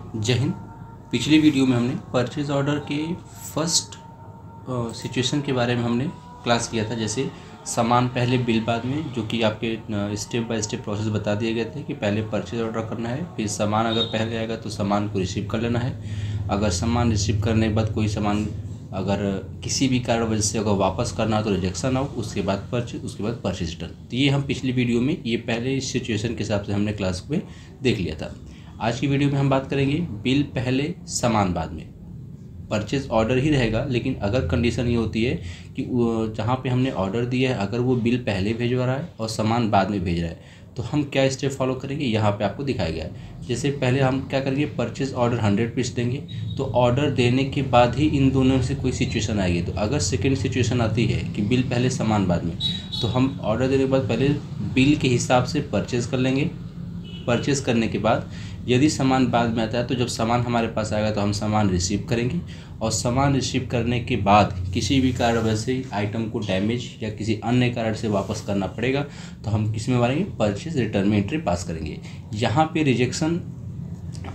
जय हिंद। पिछली वीडियो में हमने परचेज ऑर्डर के फर्स्ट सिचुएशन के बारे में हमने क्लास किया था, जैसे सामान पहले बिल बाद में, जो कि आपके स्टेप बाय स्टेप प्रोसेस बता दिए गए थे कि पहले परचेज ऑर्डर करना है, फिर सामान अगर पहले आएगा तो सामान को रिसीव कर लेना है। अगर सामान रिसीव करने के बाद कोई सामान अगर किसी भी कारण वजह से अगर वापस करना हो तो रिजेक्शन आउट, उसके बाद परचेज, उसके बाद परचेज रिटर्न। तो ये हम पिछली वीडियो में ये पहले इस सिचुएशन के हिसाब से हमने क्लास में देख लिया था। आज की वीडियो में हम बात करेंगे बिल पहले सामान बाद में। परचेज ऑर्डर ही रहेगा, लेकिन अगर कंडीशन ये होती है कि जहाँ पे हमने ऑर्डर दिया है अगर वो बिल पहले भेजवा रहा है और सामान बाद में भेज रहा है तो हम क्या स्टेप फॉलो करेंगे, यहाँ पे आपको दिखाया गया है। जैसे पहले हम क्या करेंगे, परचेज ऑर्डर 100 पीस देंगे, तो ऑर्डर देने के बाद ही इन दोनों में से कोई सिचुएशन आएगी। तो अगर सेकेंड सिचुएशन आती है कि बिल पहले सामान बाद में, तो हम ऑर्डर देने के बाद पहले बिल के हिसाब से परचेज़ कर लेंगे। परचेज़ करने के बाद यदि सामान बाद में आता है तो जब सामान हमारे पास आएगा तो हम सामान रिसीव करेंगे, और सामान रिसीव करने के बाद किसी भी कारण वजह से आइटम को डैमेज या किसी अन्य कारण से वापस करना पड़ेगा तो हम किस में मारेंगे, परचेज रिटर्न में एंट्री पास करेंगे। यहाँ पे रिजेक्शन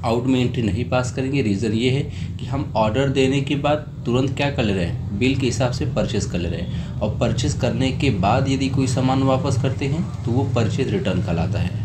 आउट में एंट्री नहीं पास करेंगे। रीज़न ये है कि हम ऑर्डर देने के बाद तुरंत क्या कर ले रहे हैं, बिल के हिसाब से परचेज़ कर ले रहे हैं, और परचेज़ करने के बाद यदि कोई सामान वापस करते हैं तो वो परचेज रिटर्न कहलाता है।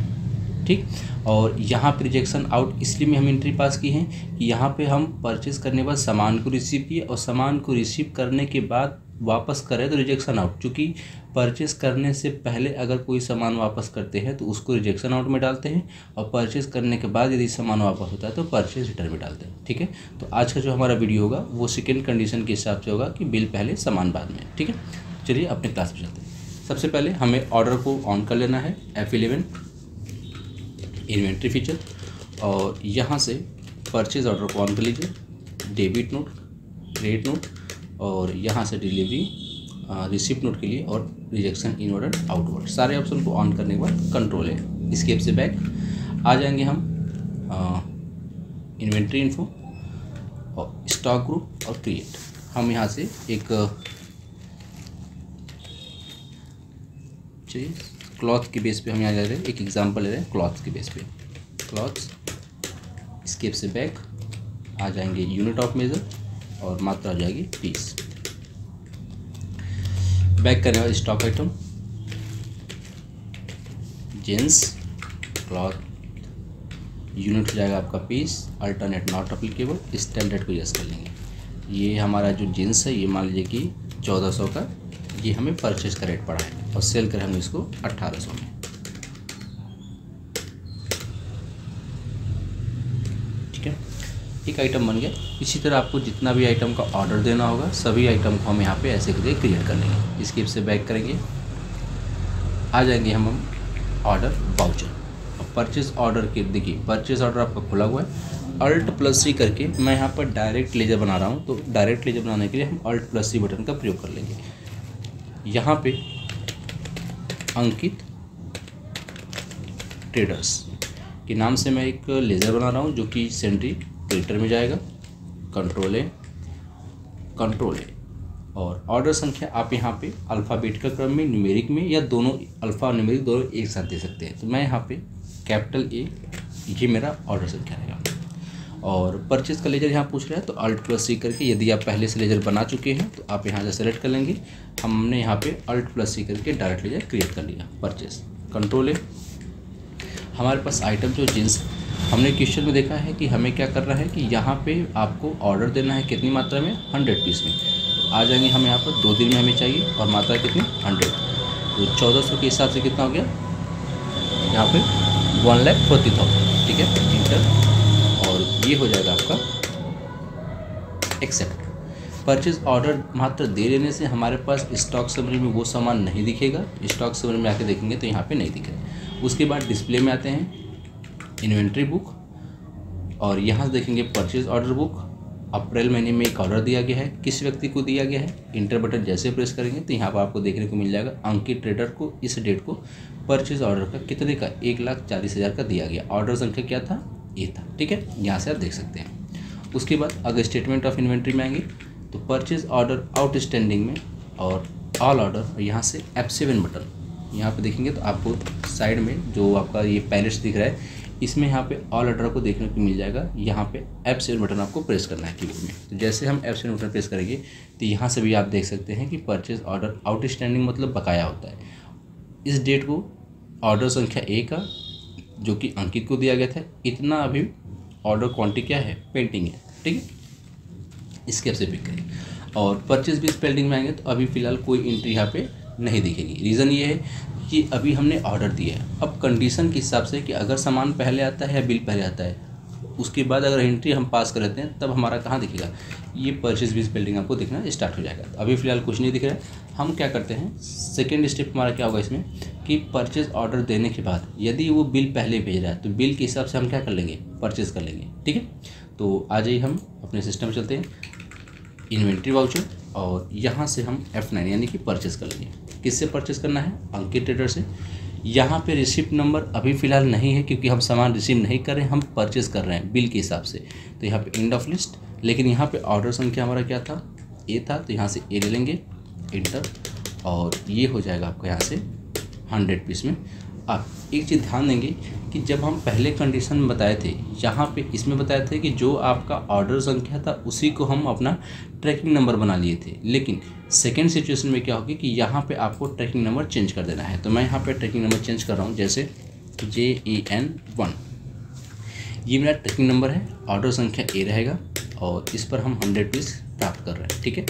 ठीक, और यहाँ पे रिजेक्शन आउट इसलिए में हम एंट्री पास की है कि यहाँ पे हम परचेज़ करने के बाद सामान को रिसीव किए और सामान को रिसीव करने के बाद वापस करें तो रिजेक्शन आउट। चूँकि परचेज़ करने से पहले अगर कोई सामान वापस करते हैं तो उसको रिजेक्शन आउट में डालते हैं, और परचेज़ करने के बाद यदि सामान वापस होता है तो परचेज़ रिटर्न में डालते हैं। ठीक है, तो आज का जो हमारा वीडियो होगा वो सेकेंड कंडीशन के हिसाब से होगा कि बिल पहले सामान बाद में। ठीक है, चलिए अपने क्लास में चलते हैं। सबसे पहले हमें ऑर्डर को ऑन कर लेना है, F11 इन्वेंट्री फीचर, और यहाँ से परचेज ऑर्डर को ऑन कर लीजिए, डेबिट नोट, क्रेडिट नोट, और यहाँ से डिलीवरी रिसिप्ट नोट के लिए, और रिजेक्शन इनवर्ड आउटवर्ड, सारे ऑप्शन को ऑन करने के बाद कंट्रोल है एस्केप से बैक आ जाएंगे हम इन्वेंट्री इन्फो और स्टॉक ग्रुप और क्रिएट। हम यहाँ से एक चलिए क्लॉथ के बेस पे हम यहाँ जा रहे हैं, एक एग्जांपल ले रहे हैं क्लॉथ के बेस पे। क्लॉथ्स, स्केप से बैक आ जाएंगे यूनिट ऑफ मेजर और मात्रा आ जाएगी पीस। बैक करने वाले stock item jeans cloth, unit हो जाएगा आपका piece, alternate not applicable, standard को यस कर लेंगे। ये हमारा जो जींस है ये मान लीजिए कि 1400 का, ये हमें परचेज का रेट पड़ा है, और सेल करें हम इसको 1800 में। ठीक है, एक आइटम बन गया। इसी तरह आपको जितना भी आइटम का ऑर्डर देना होगा सभी आइटम को हम यहाँ पे ऐसे करके क्रिएट कर लेंगे। स्किप से बैक करेंगे, आ जाएंगे हम ऑर्डर वाउचर, और परचेज ऑर्डर के देखिए परचेज ऑर्डर आपका खुला हुआ है। Alt+C करके मैं यहाँ पर डायरेक्ट लेजर बना रहा हूँ, तो डायरेक्ट लेजर बनाने के लिए हम Alt+C बटन का प्रयोग कर लेंगे। यहाँ पे अंकित ट्रेडर्स के नाम से मैं एक लेज़र बना रहा हूँ जो कि सेंट्री क्रिएटर में जाएगा। कंट्रोल ए, और ऑर्डर संख्या आप यहाँ पे अल्फ़ाबेटिकल क्रम में, न्यूमेरिक में, या दोनों अल्फ़ा और न्यूमेरिक दोनों एक साथ दे सकते हैं। तो मैं यहाँ पे कैपिटल ए, ये मेरा ऑर्डर संख्या रहेगा। और परचेज का लेजर यहाँ पूछ रहा है तो Alt+C करके, यदि आप पहले से लेजर बना चुके हैं तो आप यहाँ से सेलेक्ट कर लेंगे। हमने यहाँ पे Alt+C करके डायरेक्ट लेजर क्रिएट कर लिया। परचेज, कंट्रोल है। हमारे पास आइटम जो जींस, हमने क्वेश्चन में देखा है कि हमें क्या करना है कि यहाँ पे आपको ऑर्डर देना है कितनी मात्रा में, 100 पीस में। आ जाएंगे हम यहाँ पर 2 दिन में हमें चाहिए, और मात्रा कितनी, 100। तो 1400 के हिसाब से कितना हो गया, यहाँ पे 1,40,000। ठीक है, इंटर, और ये हो जाएगा आपका एक्सेप्ट। परचेज ऑर्डर मात्र दे लेने से हमारे पास स्टॉक समरी में वो सामान नहीं दिखेगा। स्टॉक समरी में आके देखेंगे तो यहाँ पे नहीं दिख रहा। उसके बाद डिस्प्ले में आते हैं, इन्वेंट्री बुक, और यहाँ से देखेंगे परचेज ऑर्डर बुक। अप्रैल महीने में एक ऑर्डर दिया गया है, किस व्यक्ति को दिया गया है, इंटर बटन जैसे प्रेस करेंगे तो यहाँ पर आपको देखने को मिल जाएगा अंकित ट्रेडर को इस डेट को परचेज ऑर्डर का कितने का, 1,40,000 का दिया गया। ऑर्डर संख्या क्या था, ये था। ठीक है, यहाँ से आप देख सकते हैं। उसके बाद अगर स्टेटमेंट ऑफ इन्वेंट्री में आएंगे तो परचेज ऑर्डर आउटस्टैंडिंग में, और ऑल ऑर्डर, यहाँ से F7 बटन यहाँ पे देखेंगे तो आपको साइड में जो आपका ये पैलेट्स दिख रहा है, इसमें यहाँ पे ऑल ऑर्डर को देखने को मिल जाएगा। यहाँ पे F7 बटन आपको प्रेस करना है कीबोर्ड में। तो जैसे हम F7 बटन प्रेस करेंगे तो यहाँ से भी आप देख सकते हैं कि परचेज ऑर्डर आउटस्टैंडिंग मतलब बकाया होता है। इस डेट को ऑर्डर संख्या A का जो कि अंकित को दिया गया था, इतना अभी ऑर्डर क्वांटिटी क्या है, पेंडिंग है। ठीक है, इसके से पिक करेंगे और परचेज भी पेंडिंग में आएंगे तो अभी फ़िलहाल कोई एंट्री यहाँ पे नहीं दिखेगी। रीज़न ये है कि अभी हमने ऑर्डर दिया है। अब कंडीशन के हिसाब से कि अगर सामान पहले आता है या बिल पहले आता है, उसके बाद अगर एंट्री हम पास कर लेते हैं तब हमारा कहाँ दिखेगा, ये परचेज बिल पेंडिंग आपको दिखना स्टार्ट हो जाएगा। तो अभी फ़िलहाल कुछ नहीं दिख रहा है। हम क्या करते हैं, सेकेंड स्टेप हमारा क्या होगा इसमें कि परचेज ऑर्डर देने के बाद यदि वो बिल पहले भेज रहा है तो बिल के हिसाब से हम क्या कर लेंगे, परचेज कर लेंगे। ठीक है, तो आ जाइए हम अपने सिस्टम में चलते हैं, इन्वेंट्री वाउचर, और यहाँ से हम F9 यानी कि परचेज कर लेंगे। किससे परचेज करना है, अंकित ट्रेडर से। यहाँ पे रिसिप्ट नंबर अभी फ़िलहाल नहीं है क्योंकि हम सामान रिसीव नहीं कर रहे हैं, हम परचेज कर रहे हैं बिल के हिसाब से। तो यहाँ पे एंड ऑफ लिस्ट, लेकिन यहाँ पे ऑर्डर संख्या हमारा क्या था, A था, तो यहाँ से A ले लेंगे, इंटर, और ये हो जाएगा आपका यहाँ से 100 पीस में। आप एक चीज़ ध्यान देंगे कि जब हम पहले कंडीशन में बताए थे, यहाँ पे इसमें बताए थे कि जो आपका ऑर्डर संख्या था उसी को हम अपना ट्रैकिंग नंबर बना लिए थे, लेकिन सेकेंड सिचुएशन में क्या होगी कि यहाँ पे आपको ट्रैकिंग नंबर चेंज कर देना है। तो मैं यहाँ पे ट्रैकिंग नंबर चेंज कर रहा हूँ, जैसे JEN1, ये मेरा ट्रैकिंग नंबर है, ऑर्डर संख्या A रहेगा और इस पर हम 100 पीस प्राप्त कर रहे हैं। ठीक है,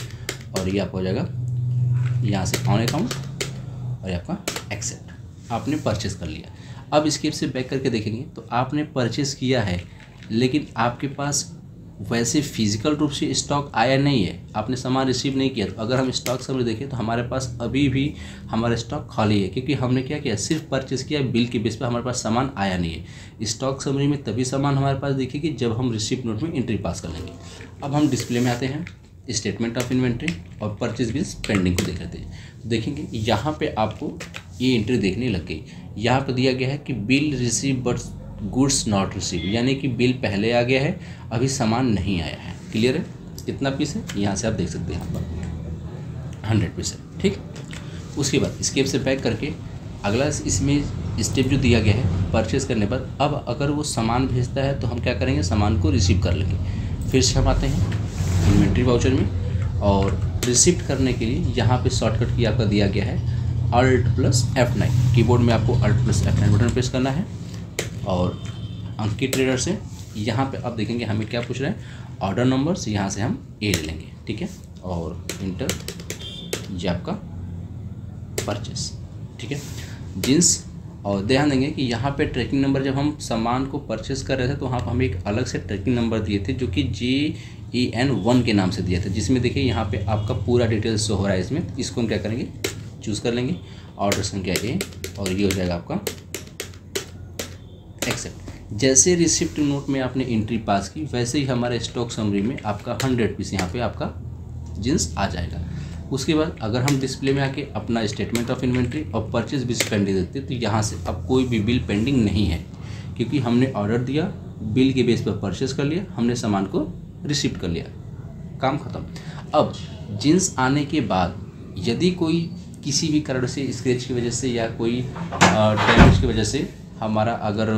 और ये आपको हो जाएगा यहाँ से ऑन अकाउंट और ये आपका एक्सेप्ट, आपने परचेस कर लिया। अब इसके से बैक करके देखेंगे तो आपने परचेस किया है, लेकिन आपके पास वैसे फिजिकल रूप से स्टॉक आया नहीं है, आपने सामान रिसीव नहीं किया। तो अगर हम स्टॉक समरी देखें तो हमारे पास अभी भी हमारा स्टॉक खाली है, क्योंकि हमने क्या किया, सिर्फ परचेस किया, बिल के बेस पर हमारे पास सामान आया नहीं है। स्टॉक समरी में तभी सामान हमारे पास दिखेगी जब हम रिसिप्ट नोट में एंट्री पास कर लेंगे। अब हम डिस्प्ले में आते हैं, स्टेटमेंट ऑफ इन्वेंट्री और परचेज बिल्स पेंडिंग को देख लेते हैं। तो देखेंगे यहाँ पे आपको ये एंट्री देखने लग गई। यहाँ पर दिया गया है कि bill receive but goods not receive, यानी कि बिल पहले आ गया है, अभी सामान नहीं आया है। क्लियर है, कितना पीस है, यहाँ से आप देख सकते हैं, यहाँ पर 100 पीस है। ठीक, उसके बाद स्केप से बैक करके अगला इसमें स्टेप जो दिया गया है परचेज करने पर, अब अगर वो सामान भेजता है तो हम क्या करेंगे, सामान को रिसीव कर लेंगे। फिर से हम आते हैं इन्वेंट्री वाउचर में, और रिसिप्ट करने के लिए यहाँ पे शॉर्टकट की आपका दिया गया है Alt+F9, कीबोर्ड में आपको Alt+F9 बटन प्रेस करना है। और अंकित ट्रेडर से यहाँ पे आप देखेंगे हमें क्या पूछ रहे हैं, ऑर्डर नंबर्स, यहाँ से हम A ले लेंगे। ठीक है, और इंटर, ये आपका परचेस। ठीक है, जींस, और ध्यान देंगे कि यहाँ पे ट्रैकिंग नंबर जब हम सामान को परचेस कर रहे थे तो वहाँ पर हमें एक अलग से ट्रैकिंग नंबर दिए थे जो कि JEN1 के नाम से दिया था, जिसमें देखिए यहाँ पे आपका पूरा डिटेल्स शो हो रहा है। इसमें इसको हम क्या करेंगे, चूज़ कर लेंगे, ऑर्डर संख्या A, और ये हो जाएगा आपका एक्सेप्ट। जैसे रिसिप्ट नोट में आपने एंट्री पास की, वैसे ही हमारे स्टॉक समरी में आपका 100 पीस यहाँ पे आपका जींस आ जाएगा। उसके बाद अगर हम डिस्प्ले में आके अपना स्टेटमेंट ऑफ इन्वेंट्री और परचेज बिल पेंडिंग देते तो यहाँ से अब कोई भी बिल पेंडिंग नहीं है, क्योंकि हमने ऑर्डर दिया, बिल के बेस पर परचेज कर लिया, हमने सामान को रिसीव कर लिया, काम खत्म। अब जींस आने के बाद यदि कोई किसी भी कारण से, स्क्रैच की वजह से या कोई डैमेज की वजह से हमारा अगर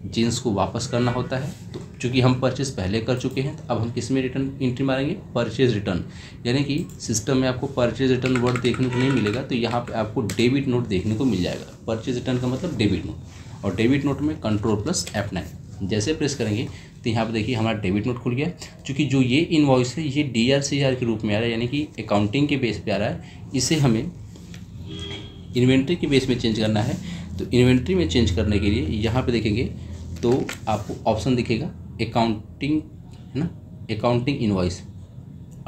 जींस को वापस करना होता है, तो चूँकि हम परचेज पहले कर चुके हैं, तो अब हम किस में रिटर्न एंट्री मारेंगे, परचेज रिटर्न। यानी कि सिस्टम में आपको परचेज रिटर्न वर्ड देखने को नहीं मिलेगा, तो यहाँ पे आपको डेबिट नोट देखने को मिल जाएगा। परचेज रिटर्न का मतलब डेबिट नोट, और डेबिट नोट में Ctrl+F9 जैसे प्रेस करेंगे तो यहाँ पर देखिए हमारा डेबिट नोट खुल गया। चूँकि जो ये इनवॉइस है ये DRCR के रूप में आ रहा है, यानी कि अकाउंटिंग के बेस पे आ रहा है, इसे हमें इन्वेंट्री के बेस में चेंज करना है। तो इन्वेंट्री में चेंज करने के लिए यहाँ पे देखेंगे तो आपको ऑप्शन दिखेगा अकाउंटिंग, है ना, अकाउंटिंग इनवॉइस,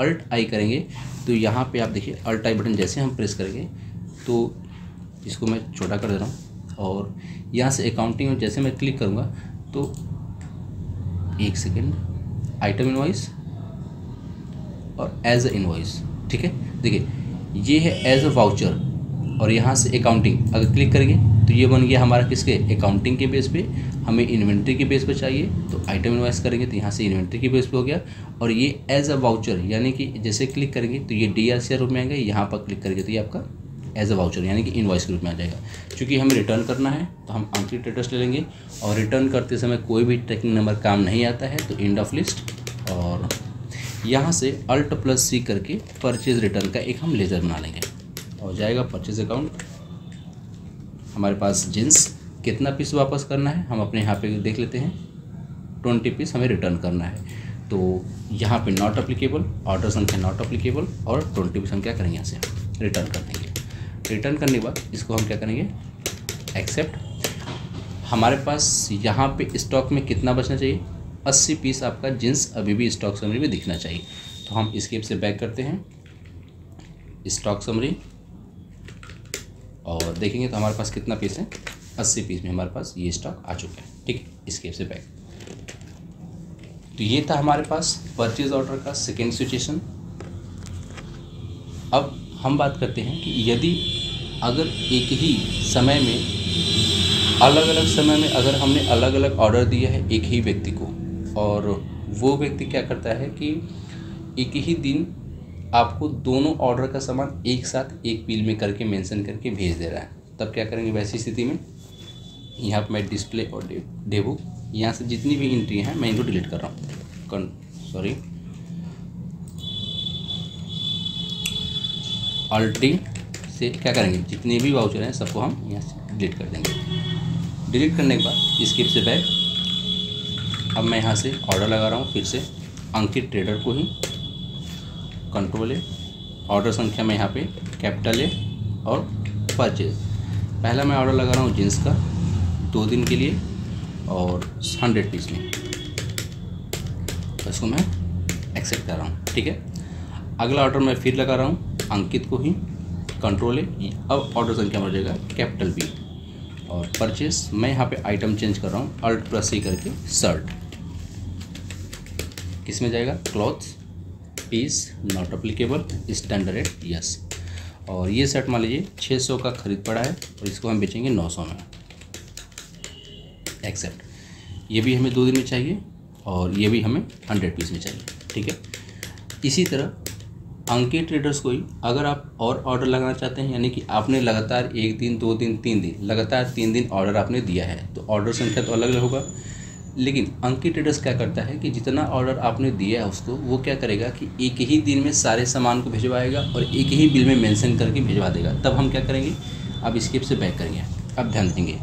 Alt+I करेंगे तो यहाँ पे आप देखिए Alt+I बटन जैसे हम प्रेस करेंगे तो इसको मैं छोटा कर दे रहा हूँ, और यहाँ से अकाउंटिंग में जैसे मैं क्लिक करूँगा तो एक सेकेंड, आइटम इनवॉइस और एज अ इनवॉइस। ठीक है, देखिए ये है एज अ वाउचर, और यहाँ से अकाउंटिंग अगर क्लिक करेंगे तो ये बन गया हमारा किसके, अकाउंटिंग के बेस पे। हमें इन्वेंट्री के बेस पे चाहिए तो आइटम इनवॉइस करेंगे तो यहाँ से इन्वेंट्री के बेस पे हो गया। और ये एज अ वाउचर, यानी कि जैसे क्लिक करेंगे तो ये DRCR रूप में आएंगे, यहाँ पर क्लिक करेंगे तो ये आपका एज अ वाउचर यानी कि इनवॉइस के रूप में आ जाएगा। क्योंकि हमें रिटर्न करना है तो हम अंकित ट्रेडर्स ले लेंगे और रिटर्न करते समय कोई भी ट्रैकिंग नंबर काम नहीं आता है तो एंड ऑफ लिस्ट और यहाँ से Alt+C करके परचेज रिटर्न का एक हम लेजर बना लेंगे और जाएगा परचेज अकाउंट। हमारे पास जींस कितना पीस वापस करना है हम अपने यहाँ पे देख लेते हैं, 20 पीस हमें रिटर्न करना है। तो यहाँ पे नॉट अप्लीकेबल, ऑर्डर संख्या नॉट अप्लीकेबल और 20 पीस हम क्या करेंगे यहाँ से रिटर्न कर देंगे। रिटर्न करने के बाद इसको हम क्या करेंगे एक्सेप्ट। हमारे पास यहाँ पे स्टॉक में कितना बचना चाहिए, 80 पीस आपका जींस अभी भी स्टॉक समरी में दिखना चाहिए। तो हम स्केप से बैक करते हैं स्टॉक समरी और देखेंगे तो हमारे पास कितना पीस है, 80 पीस में हमारे पास ये स्टॉक आ चुका है। ठीक है, स्केप से बैक। तो ये था हमारे पास परचेज ऑर्डर का सेकेंड सिचुएशन। अब हम बात करते हैं कि यदि अगर एक ही समय में अलग अलग समय में अगर हमने अलग अलग ऑर्डर दिया है एक ही व्यक्ति को और वो व्यक्ति क्या करता है कि एक ही दिन आपको दोनों ऑर्डर का सामान एक साथ एक बिल में करके मेंशन करके भेज दे रहा है, तब क्या करेंगे वैसी स्थिति में। यहाँ पर मैं डिस्प्ले और डेबुक यहाँ से जितनी भी एंट्री हैं मैं इनको डिलीट कर रहा हूँ, सॉरी Alt+D से क्या करेंगे जितने भी वाउचर हैं सबको हम यहाँ से डिलीट कर देंगे। डिलीट करने के बाद स्किप से बैक। अब मैं यहाँ से ऑर्डर लगा रहा हूँ फिर से अंकित ट्रेडर को ही, Ctrl+A, ऑर्डर संख्या में यहाँ पे A और परचेज। पहला मैं ऑर्डर लगा रहा हूँ जींस का 2 दिन के लिए और 100 पीस में, तो इसको मैं एक्सेप्ट कर रहा हूँ। ठीक है, अगला ऑर्डर मैं फिर लगा रहा हूँ अंकित को ही, Ctrl+A। अब ऑर्डर संख्या में हो जाएगा B और परचेस मैं यहाँ पे आइटम चेंज कर रहा हूँ Alt+C करके शर्ट। किस में जाएगा, cloths, piece not applicable, standard rate yes. और ये शर्ट मान लीजिए 600 का खरीद पड़ा है और इसको हम बेचेंगे 900 में, एक्सेप्ट। ये भी हमें 2 दिन में चाहिए और ये भी हमें 100 पीस में चाहिए। ठीक है, इसी तरह अंकित ट्रेडर्स को ही अगर आप और ऑर्डर लगाना चाहते हैं यानी कि आपने लगातार 1 दिन 2 दिन 3 दिन लगातार 3 दिन ऑर्डर आपने दिया है तो ऑर्डर संख्या तो अलग अलग होगा। लेकिन अंकित ट्रेडर्स क्या करता है कि जितना ऑर्डर आपने दिया है उसको वो क्या करेगा कि एक ही दिन में सारे सामान को भिजवाएगा और एक ही बिल में मेंशन करके भिजवा देगा। तब हम क्या करेंगे, अब स्किप से बैक करेंगे। अब ध्यान देंगे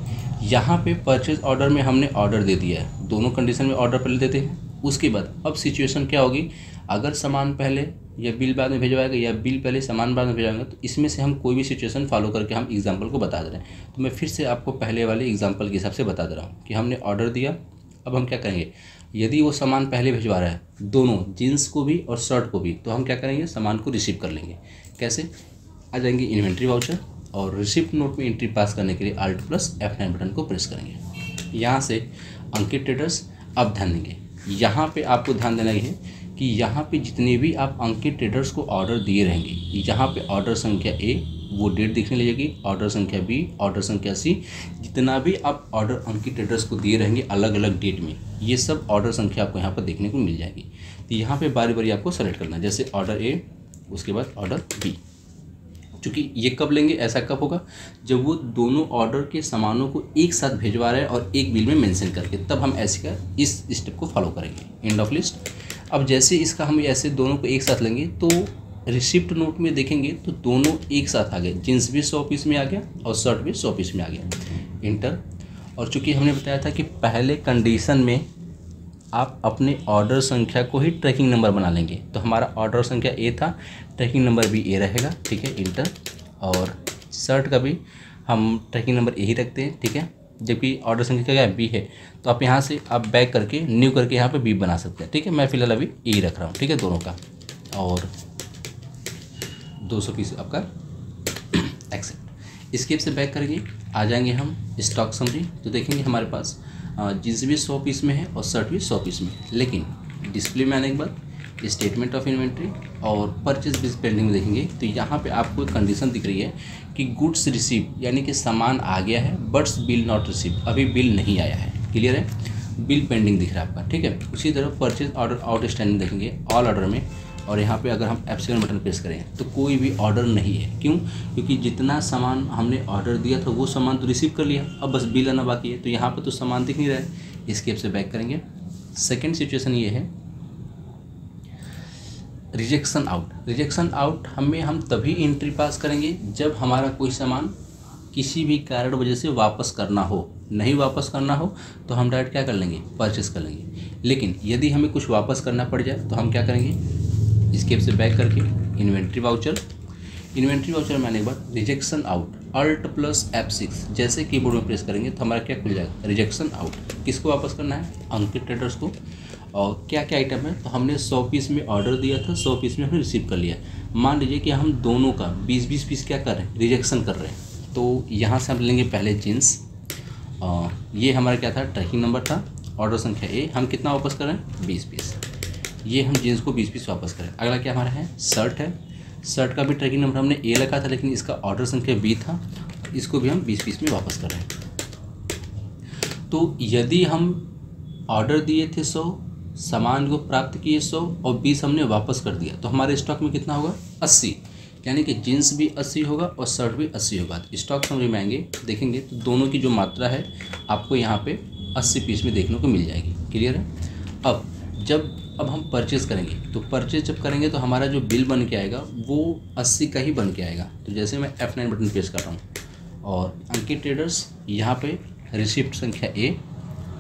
यहाँ पे परचेज ऑर्डर में हमने ऑर्डर दे दिया है, दोनों कंडीशन में ऑर्डर पहले देते हैं। उसके बाद अब सिचुएशन क्या होगी, अगर सामान पहले या बिल बाद में भिजवाएगा या बिल पहले सामान बाद में भिजवाएगा, तो इसमें से हम कोई भी सिचुएशन फॉलो करके हम एग्जांपल को बता दे रहे हैं। तो मैं फिर से आपको पहले वाले एग्जांपल के हिसाब से बता दे रहा हूँ कि हमने ऑर्डर दिया। अब हम क्या करेंगे, यदि वो सामान पहले भिजवा रहा है दोनों जीन्स को भी और शर्ट को भी, तो हम क्या करेंगे सामान को रिसीव कर लेंगे। कैसे, आ जाएंगे इन्वेंट्री वाउचर और रिसिप्ट नोट में एंट्री पास करने के लिए Alt+F9 बटन को प्रेस करेंगे। यहाँ से अंकित ट्रेडर्स, अब ध्यान देंगे यहाँ पे आपको ध्यान देना है कि यहाँ पे जितने भी आप अंकित ट्रेडर्स को ऑर्डर दिए रहेंगे, यहाँ पे ऑर्डर संख्या A वो डेट दिखने लगेगी, ऑर्डर संख्या B, ऑर्डर संख्या C, जितना भी आप ऑर्डर अंकित ट्रेडर्स को दिए रहेंगे अलग अलग डेट में, ये सब ऑर्डर संख्या आपको यहाँ पर देखने को मिल जाएगी। तो यहाँ पे बारी बारी आपको सेलेक्ट करना है, जैसे ऑर्डर A उसके बाद ऑर्डर B। चूँकि ये कब लेंगे, ऐसा कब होगा जब वो दोनों ऑर्डर के सामानों को एक साथ भिजवा रहे हैं और एक बिल में मेंशन करके, तब हम ऐसे का इस स्टेप को फॉलो करेंगे। End of list. अब जैसे इसका हम ऐसे दोनों को एक साथ लेंगे तो रिसिप्ट नोट में देखेंगे तो दोनों एक साथ आ गए, जींस भी 100 पीस में आ गया और शर्ट भी 100 पीस में आ गया, इंटर। और चूँकि हमने बताया था कि पहले कंडीशन में आप अपने ऑर्डर संख्या को ही ट्रैकिंग नंबर बना लेंगे, तो हमारा ऑर्डर संख्या A था, ट्रैकिंग नंबर भी A रहेगा। ठीक है, इंटर। और शर्ट का भी हम ट्रैकिंग नंबर A ही रखते हैं। ठीक है, जबकि ऑर्डर संख्या क्या है B है, तो आप यहाँ से आप बैक करके न्यू करके यहाँ पे B बना सकते हैं। ठीक है, मैं फिलहाल अभी A रख रहा हूँ। ठीक है, दोनों का। और 200 पीस आपका एक्सेप्ट। स्किप से बैक करेंगे, आ जाएंगे हम स्टॉक समरी, तो देखेंगे हमारे पास जींस भी 100 पीस में है और शर्ट भी 100 पीस में है। लेकिन डिस्प्ले में आने के बाद स्टेटमेंट ऑफ इन्वेंट्री और परचेज बिल पेंडिंग में देखेंगे तो यहाँ पे आपको एक कंडीशन दिख रही है कि गुड्स रिसीव, यानी कि सामान आ गया है बट्स बिल नॉट रिसीव, अभी बिल नहीं आया है। क्लियर है, बिल पेंडिंग दिख रहा है आपका। ठीक है, उसी तरह परचेज ऑर्डर आउटस्टैंडिंग देखेंगे ऑल ऑर्डर में और यहाँ पे अगर हम F7 बटन प्रेस करें तो कोई भी ऑर्डर नहीं है। क्यों? क्योंकि जितना सामान हमने ऑर्डर दिया था वो सामान तो रिसीव कर लिया, अब बस बिल आना बाकी है। तो यहाँ पे तो सामान दिख नहीं रहा है, एस्केप से बैक करेंगे। सेकेंड सिचुएशन ये है रिजेक्शन आउट। रिजेक्शन आउट हम तभी एंट्री पास करेंगे जब हमारा कोई सामान किसी भी कारण वजह से वापस करना हो। नहीं वापस करना हो तो हम डायरेक्ट क्या कर लेंगे, परचेस कर लेंगे। लेकिन यदि हमें कुछ वापस करना पड़ जाए तो हम क्या करेंगे, एस्केप से बैक करके इन्वेंट्री वाउचर में आने के बाद रिजेक्शन आउट Alt+F6 जैसे कीबोर्ड में प्रेस करेंगे तो हमारा क्या खुल जाएगा, रिजेक्शन आउट। किसको वापस करना है, अंकित ट्रेडर्स को। और क्या क्या आइटम है, तो हमने 100 पीस में ऑर्डर दिया था, 100 पीस में हमने रिसीव कर लिया। मान लीजिए कि हम दोनों का 20-20 पीस क्या कर रहे हैं, रिजेक्शन कर रहे हैं। तो यहाँ से हम लेंगे पहले जीन्स, ये हमारा क्या था, ट्रैकिंग नंबर था, ऑर्डर संख्या A, हम कितना वापस कर रहे हैं, 20 पीस। ये हम जीन्स को 20 पीस वापस करें। अगला क्या हमारा है, शर्ट है। शर्ट का भी ट्रैकिंग नंबर हमने A लगा था, लेकिन इसका ऑर्डर संख्या B था, इसको भी हम 20 पीस में वापस कर रहे हैं। तो यदि हम ऑर्डर दिए थे 100, सामान को प्राप्त किए 100 और 20 हमने वापस कर दिया, तो हमारे स्टॉक में कितना होगा, 80। यानी कि जीन्स भी 80 होगा और शर्ट भी 80 होगा। स्टॉक समरी में आएंगे, देखेंगे तो दोनों की जो मात्रा है आपको यहाँ पे 80 पीस में देखने को मिल जाएगी। क्लियर है? अब हम परचेज़ करेंगे, तो परचेज जब करेंगे तो हमारा जो बिल बन के आएगा वो 80 का ही बन के आएगा। तो जैसे मैं F9 बटन प्रेस कर रहा हूँ और अंकित ट्रेडर्स यहाँ पे रिसिप्ट संख्या A,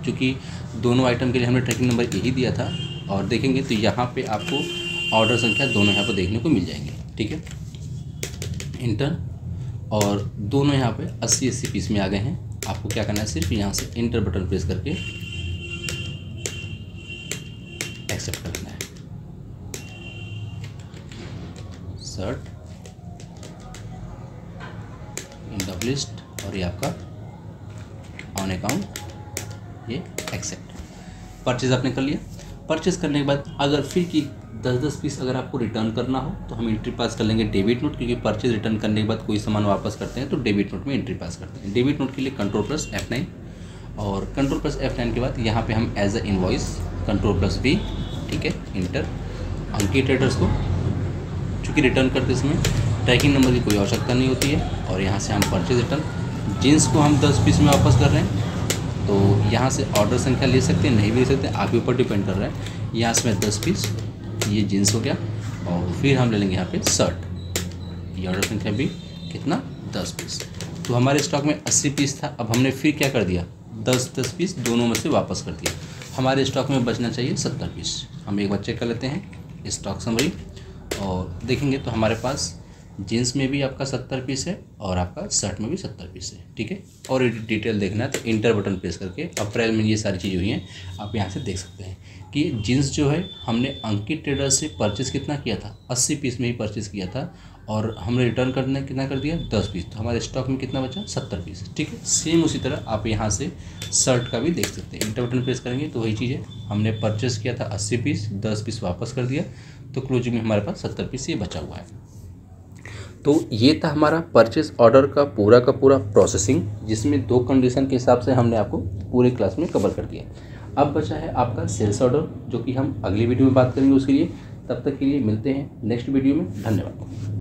चूँकि दोनों आइटम के लिए हमने ट्रैकिंग नंबर A ही दिया था, और देखेंगे तो यहाँ पे आपको ऑर्डर संख्या दोनों यहाँ पर देखने को मिल जाएंगे। ठीक है, इंटर, और दोनों यहाँ पे 80-80 पीस में आ गए हैं। आपको क्या करना है, सिर्फ यहाँ से इंटर बटन प्रेस करके एक्सेप्ट करना है। सर्ट इन द लिस्ट, और ये आपका ऑन अकाउंट, ये एक्सेप्ट। परचेज आपने कर लिया। परचेज करने के बाद अगर फिर की 10-10 पीस अगर आपको रिटर्न करना हो तो हम एंट्री पास कर लेंगे डेबिट नोट, क्योंकि परचेज रिटर्न करने के बाद कोई सामान वापस करते हैं तो डेबिट नोट में एंट्री पास करते हैं। डेबिट नोट के लिए Ctrl+F9, और Ctrl+F9 के बाद यहाँ पे हम एज अ इनवॉइस Ctrl+V, ठीक है, इंटर। अंकित ट्रेडर्स को चूँकि रिटर्न करते समय ट्रैकिंग नंबर की कोई आवश्यकता नहीं होती है, और यहाँ से हम परचेज रिटर्न। जीन्स को हम 10 पीस में वापस कर रहे हैं, तो यहाँ से ऑर्डर संख्या ले सकते हैं, नहीं भी ले सकते हैं, आपके ऊपर डिपेंड कर रहा है। यहाँ से मैं 10 पीस, ये जीन्स हो गया, और फिर हम ले लेंगे यहाँ पे शर्ट, ये ऑर्डर संख्या भी कितना, 10 पीस। तो हमारे स्टॉक में 80 पीस था, अब हमने फिर क्या कर दिया, 10-10 पीस दोनों में से वापस कर दिया। हमारे स्टॉक में बचना चाहिए 70 पीस। हम एक बार चेक कर लेते हैं स्टॉक समरी, और देखेंगे तो हमारे पास जीन्स में भी आपका 70 पीस है और आपका शर्ट में भी 70 पीस है। ठीक है, और डिटेल देखना है तो इंटर बटन प्रेस करके अप्रैल में ये सारी चीज़ें हुई हैं, आप यहाँ से देख सकते हैं कि जीन्स जो है हमने अंकित ट्रेडर से परचेज़ कितना किया था, 80 पीस में ही परचेज़ किया था, और हमने रिटर्न करने कितना कर दिया, 10 पीस। तो हमारे स्टॉक में कितना बचा, 70 पीस। ठीक है, सेम उसी तरह आप यहाँ से शर्ट का भी देख सकते हैं। इंटर बटन प्रेस करेंगे तो वही चीज़ है, हमने परचेज़ किया था 80 पीस, 10 पीस वापस कर दिया, तो क्लोजिंग में हमारे पास 70 पीस ये बचा हुआ है। तो ये था हमारा परचेज ऑर्डर का पूरा प्रोसेसिंग, जिसमें 2 कंडीशन के हिसाब से हमने आपको पूरे क्लास में कवर कर दिया। अब बचा है आपका सेल्स ऑर्डर, जो कि हम अगली वीडियो में बात करेंगे उसके लिए। तब तक के लिए मिलते हैं नेक्स्ट वीडियो में। धन्यवाद।